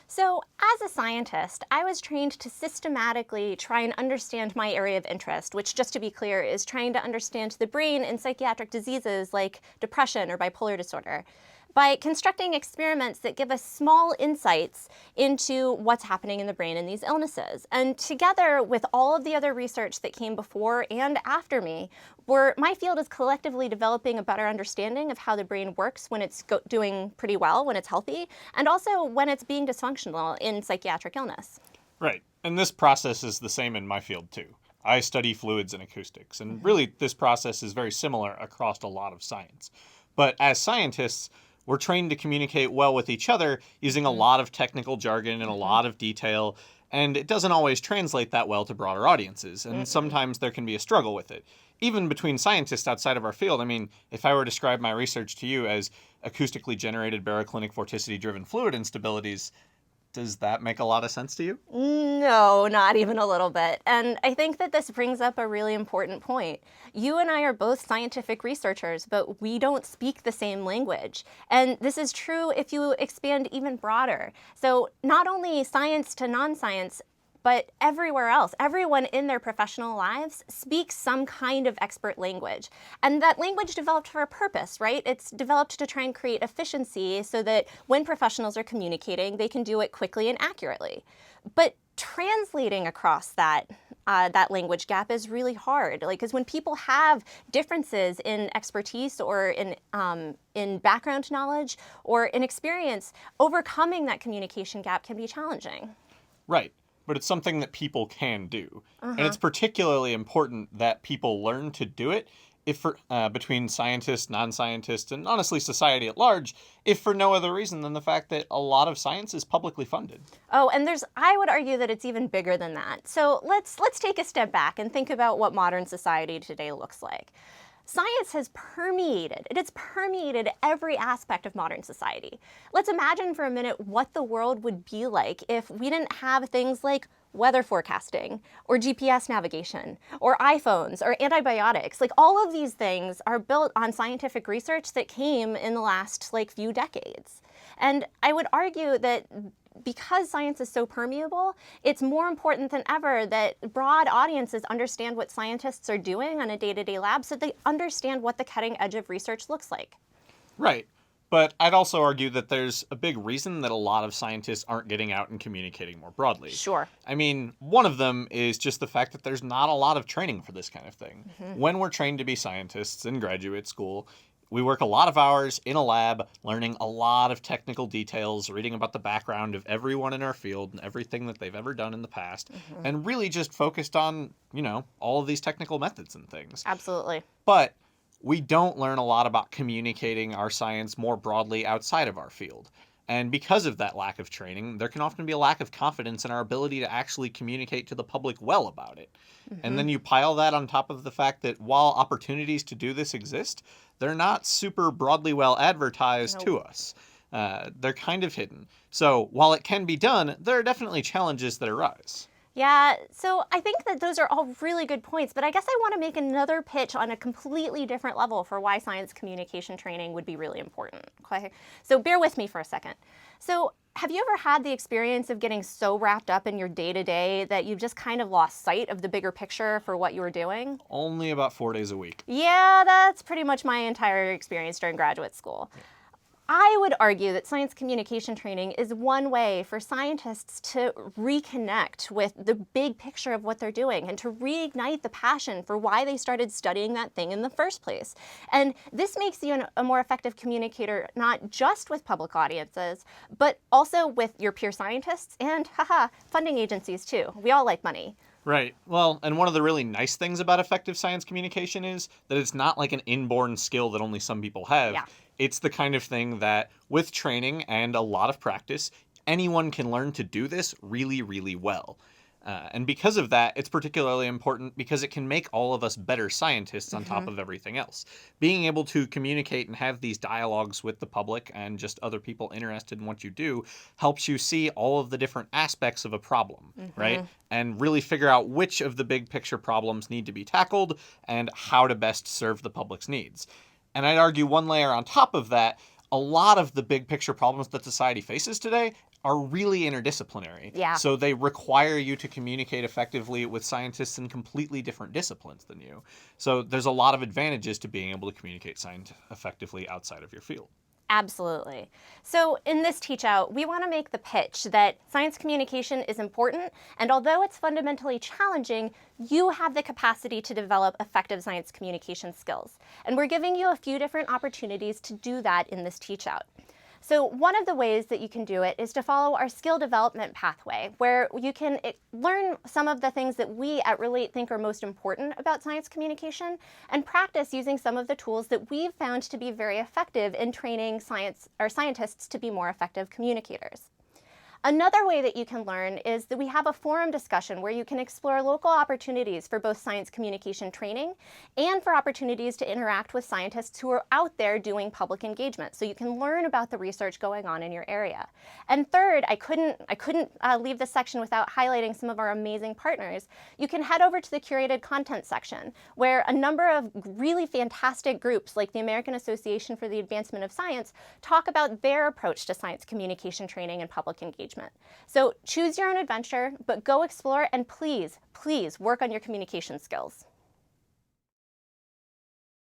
So, as a scientist, I was trained to systematically try and understand my area of interest, which, just to be clear, is trying to understand the brain in psychiatric diseases like depression or bipolar disorder, by constructing experiments that give us small insights into what's happening in the brain in these illnesses. And together with all of the other research that came before and after me, my field is collectively developing a better understanding of how the brain works when it's doing pretty well, when it's healthy, and also when it's being dysfunctional in psychiatric illness. Right. And this process is the same in my field too. I study fluids and acoustics, and really this process is very similar across a lot of science. But as scientists, we're trained to communicate well with each other using a lot of technical jargon and a lot of detail, and it doesn't always translate that well to broader audiences, and sometimes there can be a struggle with it. Even between scientists outside of our field, I mean, if I were to describe my research to you as acoustically generated baroclinic vorticity-driven fluid instabilities, does that make a lot of sense to you? No, not even a little bit. And I think that this brings up a really important point. You and I are both scientific researchers, but we don't speak the same language. And this is true if you expand even broader. So not only science to non-science, but everywhere else, everyone in their professional lives speaks some kind of expert language. And that language developed for a purpose, right? It's developed to try and create efficiency so that when professionals are communicating, they can do it quickly and accurately. But translating across that language gap is really hard. Because when people have differences in expertise or in background knowledge or in experience, overcoming that communication gap can be challenging. Right. But it's something that people can do. And it's particularly important that people learn to do it if between scientists, non-scientists, and honestly society at large, if for no other reason than the fact that a lot of science is publicly funded. Oh, and I would argue that it's even bigger than that. So let's take a step back and think about what modern society today looks like. Science has permeated every aspect of modern society. Let's imagine for a minute what the world would be like if we didn't have things like weather forecasting or GPS navigation or iPhones or antibiotics. Like, all of these things are built on scientific research that came in the last few decades. And I would argue that because science is so permeable, it's more important than ever that broad audiences understand what scientists are doing on a day-to-day lab so they understand what the cutting edge of research looks like. Right. But I'd also argue that there's a big reason that a lot of scientists aren't getting out and communicating more broadly. Sure. I mean, one of them is just the fact that there's not a lot of training for this kind of thing. When we're trained to be scientists in graduate school, we work a lot of hours in a lab, learning a lot of technical details, reading about the background of everyone in our field and everything that they've ever done in the past, and really just focused on, all of these technical methods and things. Absolutely. But we don't learn a lot about communicating our science more broadly outside of our field. And because of that lack of training, there can often be a lack of confidence in our ability to actually communicate to the public well about it. And then you pile that on top of the fact that while opportunities to do this exist, they're not super broadly well advertised to us. They're kind of hidden. So while it can be done, there are definitely challenges that arise. Yeah, so I think that those are all really good points, but I guess I want to make another pitch on a completely different level for why science communication training would be really important. Okay? So bear with me for a second. So have you ever had the experience of getting so wrapped up in your day-to-day that you've just kind of lost sight of the bigger picture for what you were doing? Only about 4 days a week. Yeah, that's pretty much my entire experience during graduate school. I would argue that science communication training is one way for scientists to reconnect with the big picture of what they're doing and to reignite the passion for why they started studying that thing in the first place. And this makes you a more effective communicator, not just with public audiences, but also with your peer scientists and, funding agencies too. We all like money. Right. Well, and one of the really nice things about effective science communication is that it's not like an inborn skill that only some people have. Yeah. It's the kind of thing that, with training and a lot of practice, anyone can learn to do this really, really well. And because of that, it's particularly important because it can make all of us better scientists on top of everything else. Being able to communicate and have these dialogues with the public and just other people interested in what you do helps you see all of the different aspects of a problem, right? And really figure out which of the big picture problems need to be tackled and how to best serve the public's needs. And I'd argue one layer on top of that, a lot of the big picture problems that society faces today are really interdisciplinary. Yeah. So they require you to communicate effectively with scientists in completely different disciplines than you. So there's a lot of advantages to being able to communicate science effectively outside of your field. Absolutely. So in this teach out, we want to make the pitch that science communication is important, and although it's fundamentally challenging, you have the capacity to develop effective science communication skills. And we're giving you a few different opportunities to do that in this teach out. So one of the ways that you can do it is to follow our skill development pathway, where you can learn some of the things that we at Relate think are most important about science communication and practice using some of the tools that we've found to be very effective in training scientists to be more effective communicators. Another way that you can learn is that we have a forum discussion where you can explore local opportunities for both science communication training and for opportunities to interact with scientists who are out there doing public engagement. So you can learn about the research going on in your area. And third, I couldn't leave this section without highlighting some of our amazing partners. You can head over to the curated content section where a number of really fantastic groups like the American Association for the Advancement of Science talk about their approach to science communication training and public engagement. So choose your own adventure, but go explore and please, please work on your communication skills.